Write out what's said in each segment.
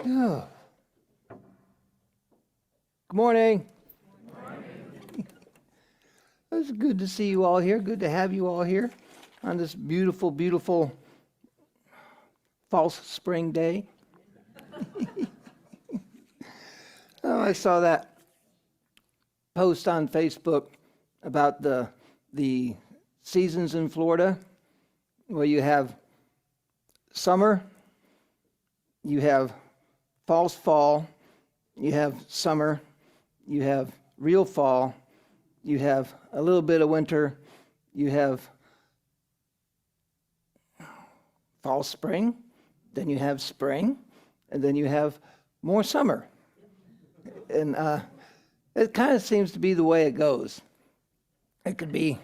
Yeah. Good morning. It's good to see you all here. Good to have you all here on this beautiful, beautiful false spring day. Oh, I saw that post on Facebook about the seasons in Florida, where you have summer, you have false fall, you have summer, you have real fall, you have a little bit of winter, you have false spring, then you have spring, and then you have more summer. And it kind of seems to be the way it goes. It could be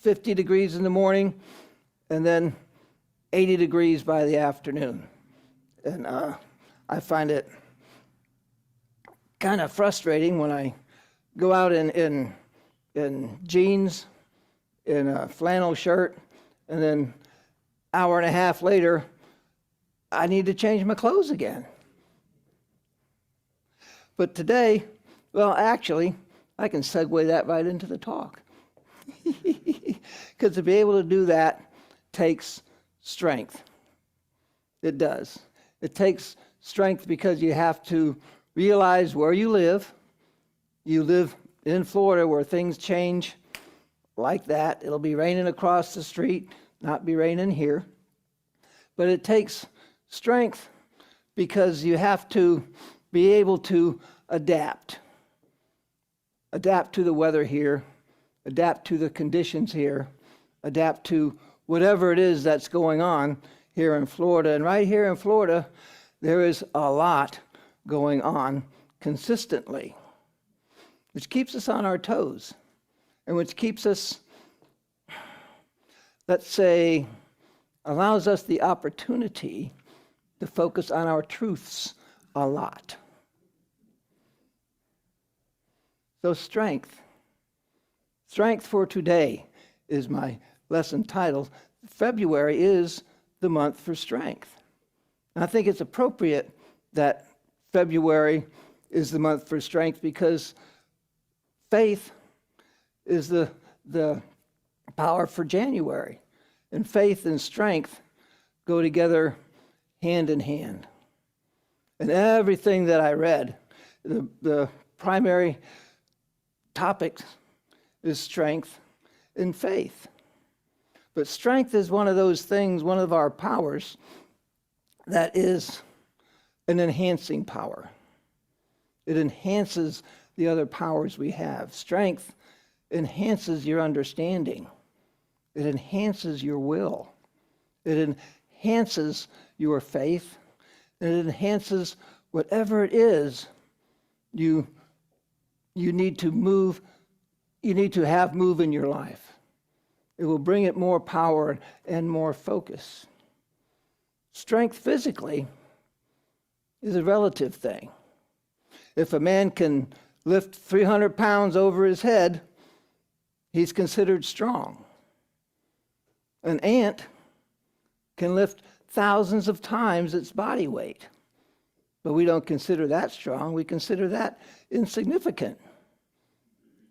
50 degrees in the morning and then 80 degrees by the afternoon. And I find it kind of frustrating when I go out in jeans, in a flannel shirt, and then hour and a half later, I need to change my clothes again. But today, well, actually, I can segue that right into the talk. Because to be able to do that takes strength. It does. It takes strength because you have to realize where you live. You live in Florida where things change like that. It'll be raining across the street, not be raining here. But it takes strength because you have to be able to adapt. Adapt to the weather here, adapt to the conditions here, adapt to whatever it is that's going on here in Florida. And right here in Florida, there is a lot going on consistently, which keeps us on our toes and which keeps us, let's say, allows us the opportunity to focus on our truths a lot. So strength for today is my lesson title. February is the month for strength. And I think it's appropriate that February is the month for strength because faith is the power for January. And faith and strength go together hand in hand. And everything that I read, the primary topic is strength and faith. But strength is one of those things, one of our powers, that is an enhancing power. It enhances the other powers we have. Strength enhances your understanding. It enhances your will. It enhances your faith. And it enhances whatever it is you need to move, you need to have move in your life. It will bring it more power and more focus. Strength physically is a relative thing. If a man can lift 300 pounds over his head, he's considered strong. An ant can lift thousands of times its body weight, but we don't consider that strong. We consider that insignificant,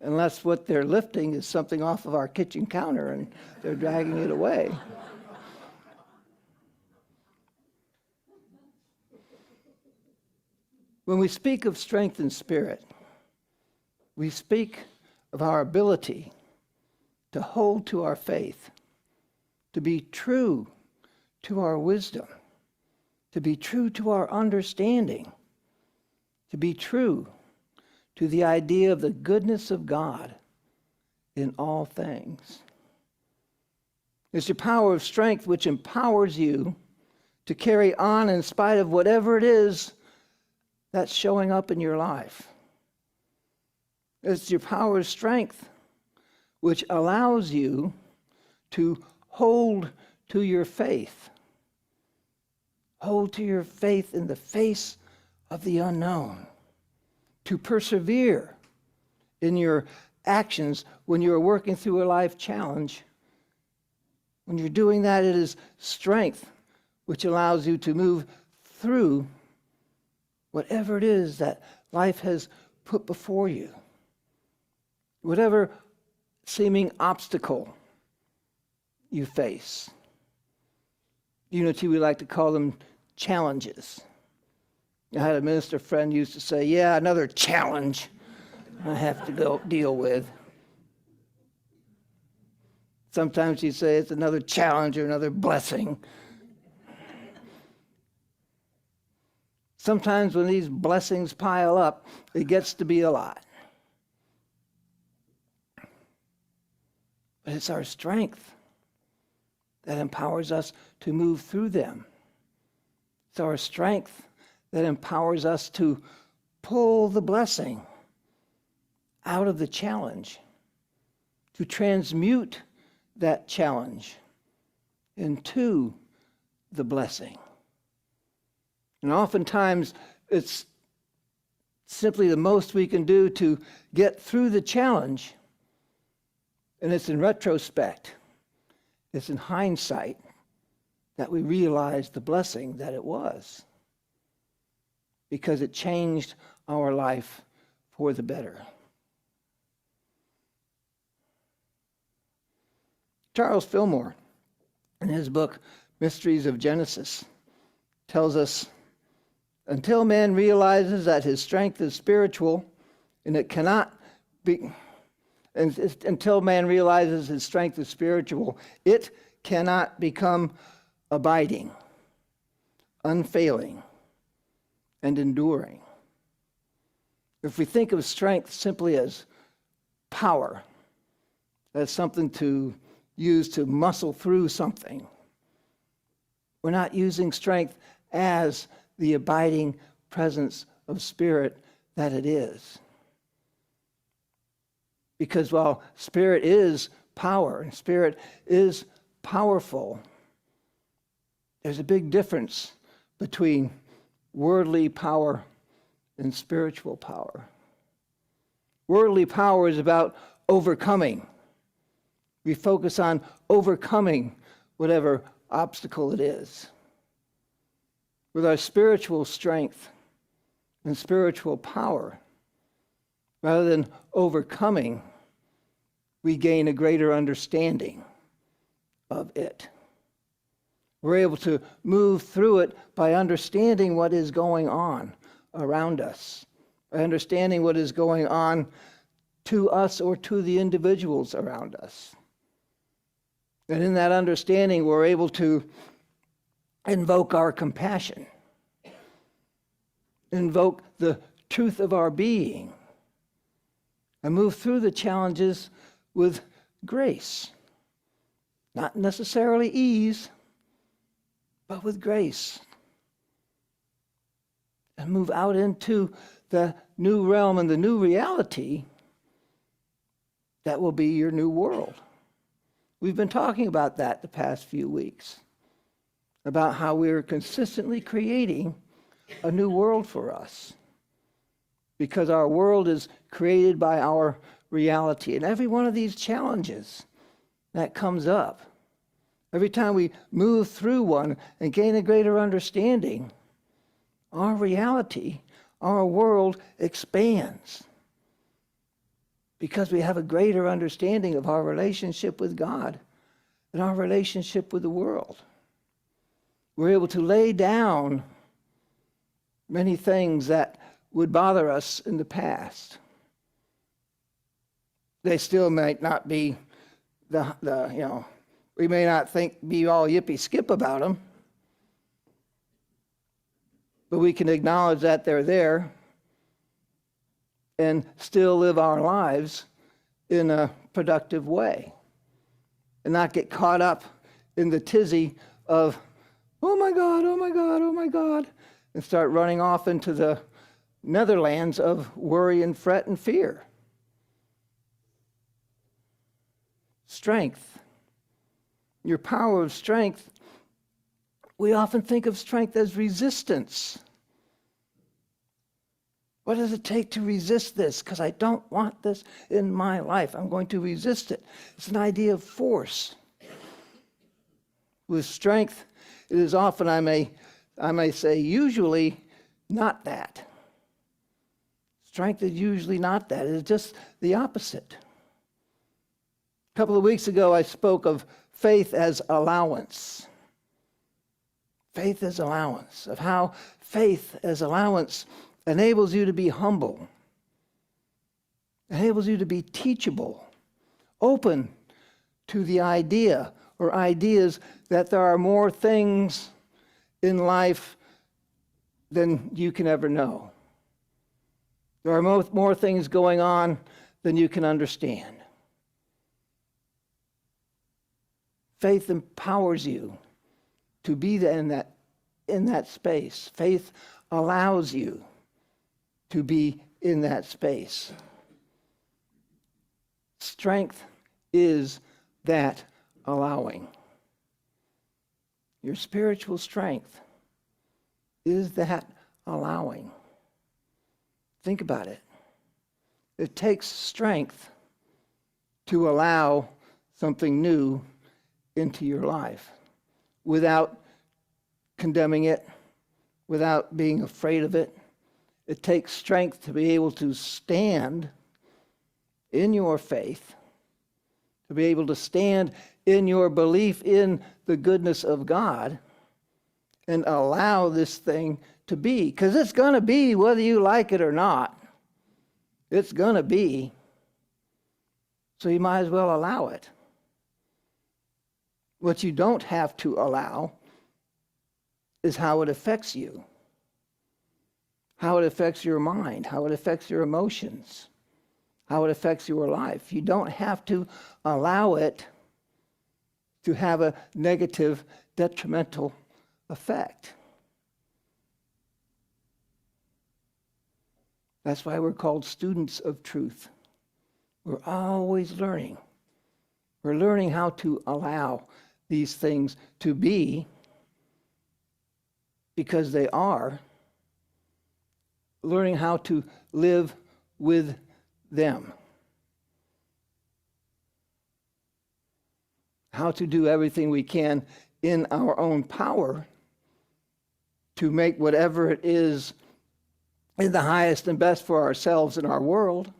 unless what they're lifting is something off of our kitchen counter and they're dragging it away. When we speak of strength and spirit, we speak of our ability to hold to our faith, to be true to our wisdom, to be true to our understanding, to be true to the idea of the goodness of God in all things. It's your power of strength which empowers you to carry on in spite of whatever it is that's showing up in your life. It's your power of strength which allows you to hold to your faith. Hold to your faith in the face of the unknown. To persevere in your actions when you're working through a life challenge. When you're doing that, it is strength which allows you to move through whatever it is that life has put before you. Whatever seeming obstacle you face. Unity, we like to call them challenges. I had a minister friend who used to say, yeah, another challenge I have to go deal with. Sometimes he'd say it's another challenge or another blessing. Sometimes when these blessings pile up, it gets to be a lot. But it's our strength that empowers us to move through them. It's our strength that empowers us to pull the blessing out of the challenge, to transmute that challenge into the blessing. And oftentimes, it's simply the most we can do to get through the challenge. And it's in retrospect, it's in hindsight that we realize the blessing that it was, because it changed our life for the better. Charles Fillmore, in his book, Mysteries of Genesis, tells us, until man realizes that his strength is spiritual, and it cannot be, until man realizes his strength is spiritual, it cannot become abiding, unfailing, and enduring. If we think of strength simply as power, as something to use to muscle through something, we're not using strength as the abiding presence of spirit that it is. Because while spirit is power and spirit is powerful, there's a big difference between worldly power and spiritual power. Worldly power is about overcoming. We focus on overcoming whatever obstacle it is. With our spiritual strength and spiritual power, rather than overcoming, we gain a greater understanding of it. We're able to move through it by understanding what is going on around us, by understanding what is going on to us or to the individuals around us. And in that understanding, we're able to invoke our compassion, invoke the truth of our being, and move through the challenges with grace. Not necessarily ease, but with grace. And move out into the new realm and the new reality that will be your new world. We've been talking about that the past few weeks, about how we're consistently creating a new world for us, because our world is created by our reality. And every one of these challenges that comes up, every time we move through one and gain a greater understanding, our reality, our world expands, because we have a greater understanding of our relationship with God and our relationship with the world. We're able to lay down many things that would bother us in the past. They still might not be we may not be all yippee skip about them, but we can acknowledge that they're there and still live our lives in a productive way and not get caught up in the tizzy of, oh my God, oh my God, oh my God, and start running off into the netherlands of worry and fret and fear. Strength. Your power of strength. We often think of strength as resistance. What does it take to resist this? Because I don't want this in my life. I'm going to resist it. It's an idea of force. With strength, it is often I'm a I may say, usually not that. Strength is usually not that. It's just the opposite. A couple of weeks ago, I spoke of faith as allowance. Faith as allowance, of how faith as allowance enables you to be humble, enables you to be teachable, open to the idea or ideas that there are more things in life than you can ever know. There are more things going on than you can understand. Faith empowers you to be in that space. Faith allows you to be in that space. Strength is that allowing. Your spiritual strength is that allowing. Think about it. It takes strength to allow something new into your life without condemning it, without being afraid of it. It takes strength to be able to stand in your faith, to be able to stand in your belief in the goodness of God and allow this thing to be. Because it's going to be, whether you like it or not. It's going to be. So you might as well allow it. What you don't have to allow is how it affects you, how it affects your mind, how it affects your emotions, how it affects your life. You don't have to allow it to have a negative, detrimental effect. That's why we're called students of truth. We're always learning. We're learning how to allow these things to be because they are, learning how to live with them. How to do everything we can in our own power to make whatever it is in the highest and best for ourselves and our world.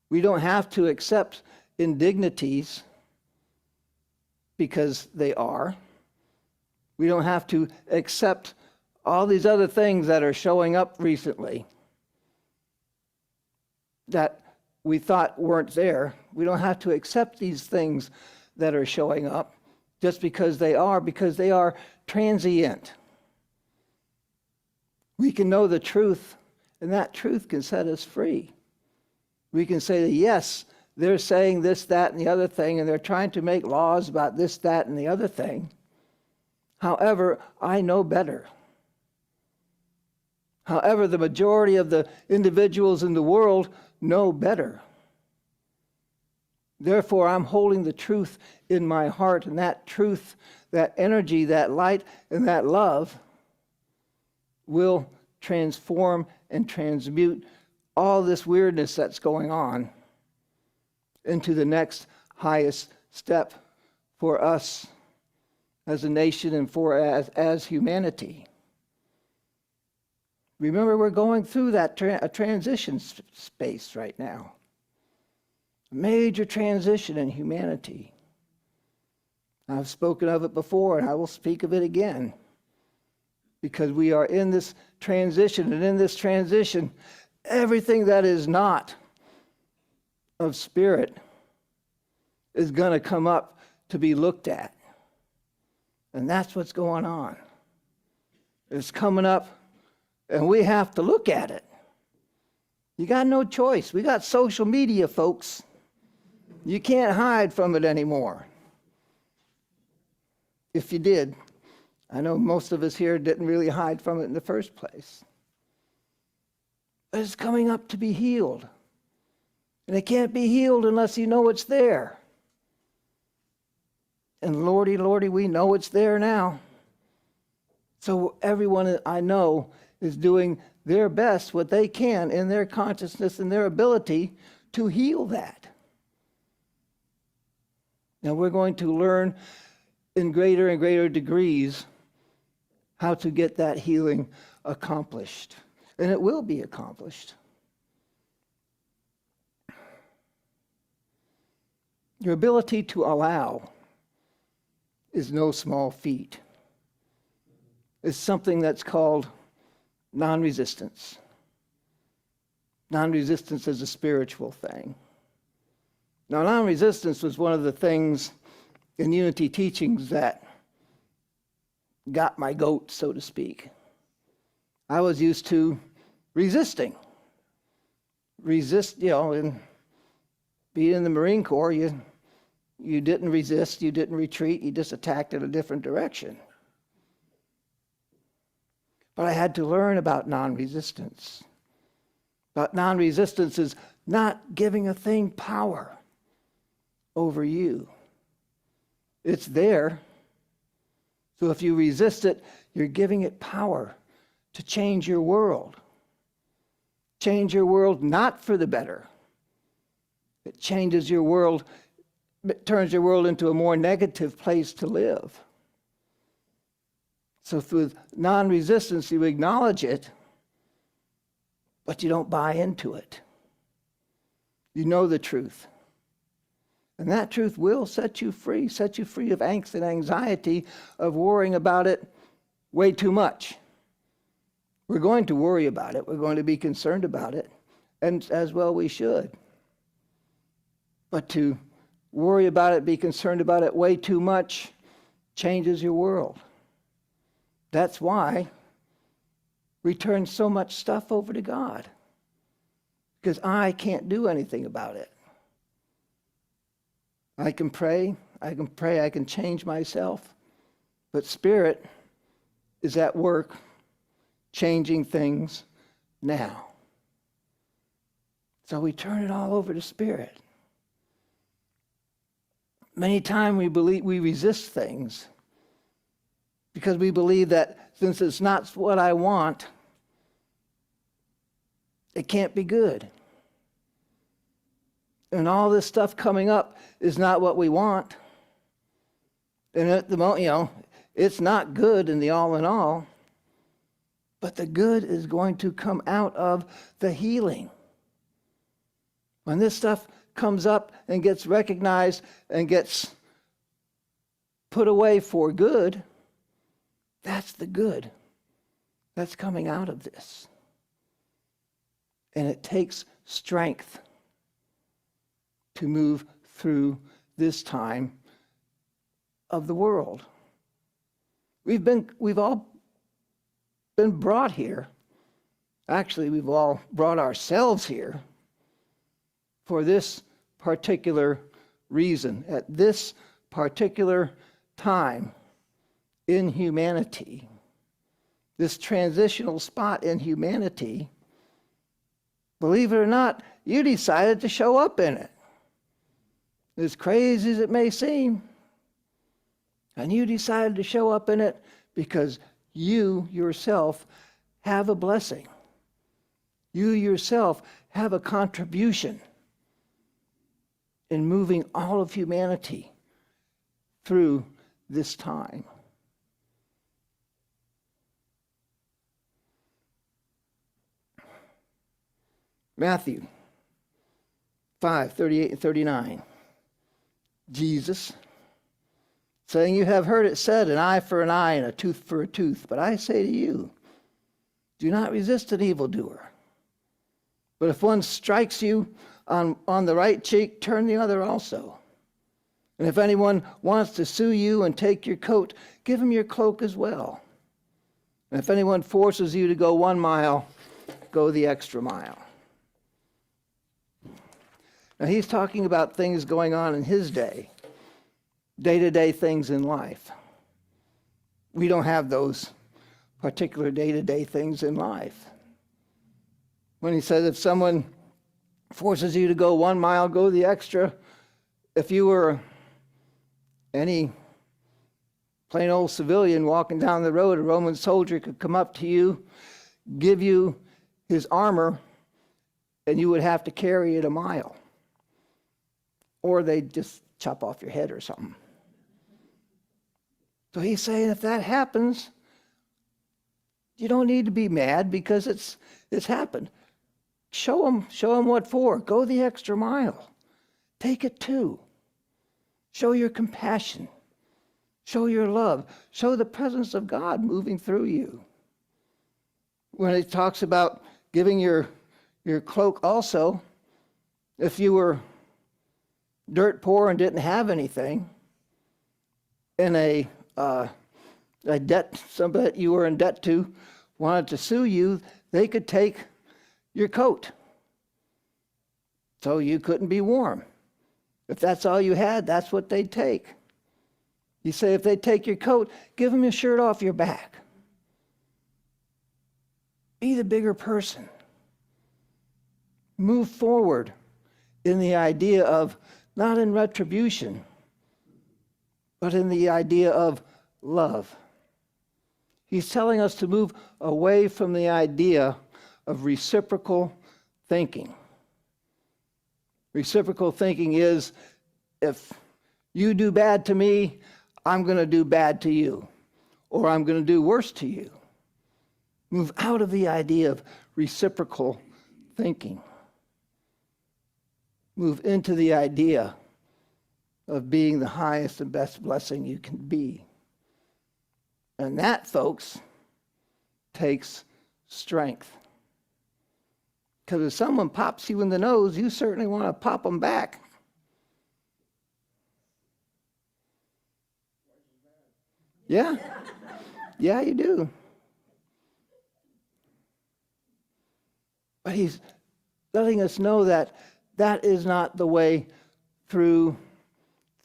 We don't have to accept indignities because they are. We don't have to accept all these other things that are showing up recently that we thought weren't there. We don't have to accept these things that are showing up just because they are transient. We can know the truth, and that truth can set us free. We can say that, yes, they're saying this, that, and the other thing, and they're trying to make laws about this, that, and the other thing. However, I know better. However, the majority of the individuals in the world know better. Therefore, I'm holding the truth in my heart, and that truth, that energy, that light, and that love will transform and transmute all this weirdness that's going on into the next highest step for us as a nation and for as humanity. Remember, we're going through that transition space right now. A major transition in humanity. I've spoken of it before, and I will speak of it again. Because we are in this transition, and in this transition, everything that is not of spirit is going to come up to be looked at. And that's what's going on. It's coming up, and we have to look at it. You got no choice. We got social media, folks. You can't hide from it anymore. If you did, I know most of us here didn't really hide from it in the first place. But it's coming up to be healed. And it can't be healed unless you know it's there. And lordy, we know it's there now. So everyone I know is doing their best, what they can in their consciousness and their ability to heal that. Now we're going to learn in greater and greater degrees how to get that healing accomplished. And it will be accomplished. Your ability to allow is no small feat. It's something that's called non-resistance. Non-resistance is a spiritual thing. Now, non-resistance was one of the things in Unity teachings that got my goat, so to speak. I was used to resisting. Resist, and being in the Marine Corps, you didn't resist, you didn't retreat, you just attacked in a different direction. But I had to learn about non-resistance. But non-resistance is not giving a thing power over you. It's there. So if you resist it, you're giving it power to change your world. Change your world not for the better. It changes your world, it turns your world into a more negative place to live. So through non-resistance, you acknowledge it, but you don't buy into it. You know the truth. And that truth will set you free of angst and anxiety of worrying about it way too much. We're going to worry about it. We're going to be concerned about it. And as well we should. But to worry about it, be concerned about it way too much, changes your world. That's why we turn so much stuff over to God. Because I can't do anything about it. I can pray, I can change myself, but Spirit is at work changing things now. So we turn it all over to Spirit. Many times we resist things because we believe that since it's not what I want, it can't be good. And all this stuff coming up is not what we want. And at the moment, it's not good in the all in all. But the good is going to come out of the healing. When this stuff comes up and gets recognized and gets put away for good, that's the good that's coming out of this. And it takes strength to move through this time of the world. We've all been brought here. Actually, we've all brought ourselves here for this particular reason, at this particular time in humanity. This transitional spot in humanity, believe it or not, you decided to show up in it. As crazy as it may seem. And you decided to show up in it because you yourself have a blessing. You yourself have a contribution in moving all of humanity through this time. Matthew 5:38 and 39. Jesus, saying, you have heard it said, an eye for an eye and a tooth for a tooth. But I say to you, do not resist an evildoer. But if one strikes you on the right cheek, turn the other also. And if anyone wants to sue you and take your coat, give him your cloak as well. And if anyone forces you to go 1 mile, go the extra mile. Now, he's talking about things going on in his day, day-to-day things in life. We don't have those particular day-to-day things in life. When he says if someone forces you to go 1 mile, go the extra, if you were any plain old civilian walking down the road, a Roman soldier could come up to you, give you his armor, and you would have to carry it 1 mile. Or they'd just chop off your head or something. So he's saying if that happens, You don't need to be mad because it's happened. Show them what for. Go the extra mile. Take it too. Show your compassion. Show your love. Show the presence of God moving through you. When it talks about giving your cloak also, if you were dirt poor and didn't have anything, and a debt, somebody you were in debt to wanted to sue you, they could take your coat. So you couldn't be warm. If that's all you had, that's what they'd take. You say if they take your coat, give them your shirt off your back. Be the bigger person. Move forward in the idea of, not in retribution, but in the idea of love. He's telling us to move away from the idea of reciprocal thinking. Reciprocal thinking is, if you do bad to me, I'm going to do bad to you, or I'm going to do worse to you. Move out of the idea of reciprocal thinking. Move into the idea of being the highest and best blessing you can be. And that, folks, takes strength. Because if someone pops you in the nose, you certainly want to pop them back. Yeah. Yeah, you do. But he's letting us know that that is not the way through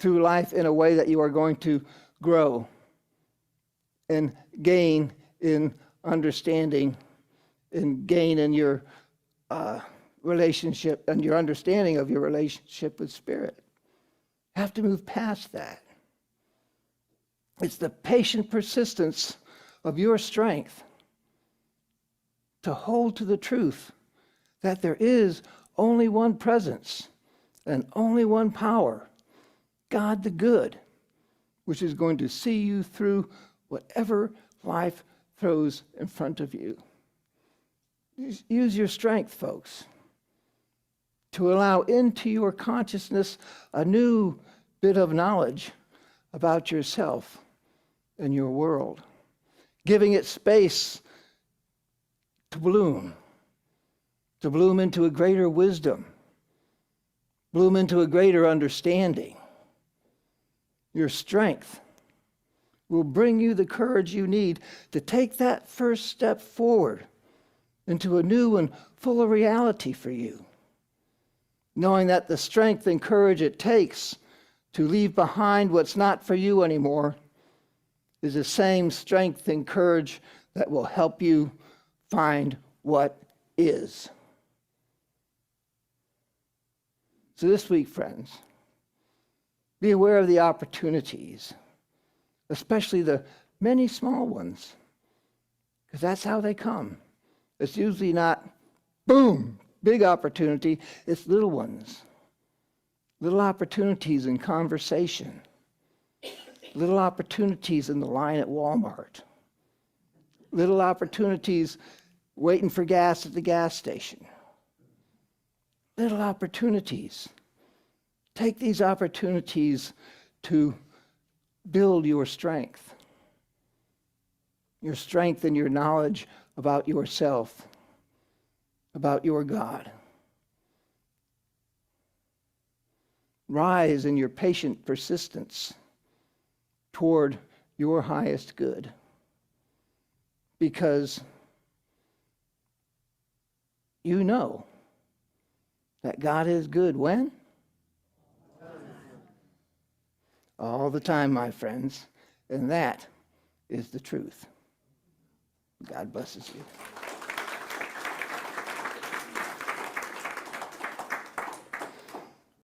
life, in a way that you are going to grow and gain in understanding and gain in your relationship and your understanding of your relationship with Spirit. You have to move past that. It's the patient persistence of your strength to hold to the truth that there is only one presence and only one power, God the good, which is going to see you through whatever life throws in front of you. Use your strength, folks, to allow into your consciousness a new bit of knowledge about yourself and your world, giving it space to bloom into a greater wisdom, bloom into a greater understanding. Your strength will bring you the courage you need to take that first step forward into a new and fuller reality for you, knowing that the strength and courage it takes to leave behind what's not for you anymore is the same strength and courage that will help you find what is. So this week, friends, be aware of the opportunities, especially the many small ones, because that's how they come. It's usually not, boom, big opportunity. It's little ones, little opportunities in conversation, little opportunities in the line at Walmart, little opportunities waiting for gas at the gas station. Little opportunities. Take these opportunities to build your strength and your knowledge about yourself, about your God. Rise in your patient persistence toward your highest good, because you know that God is good when? All the time, my friends. And that is the truth. God blesses you.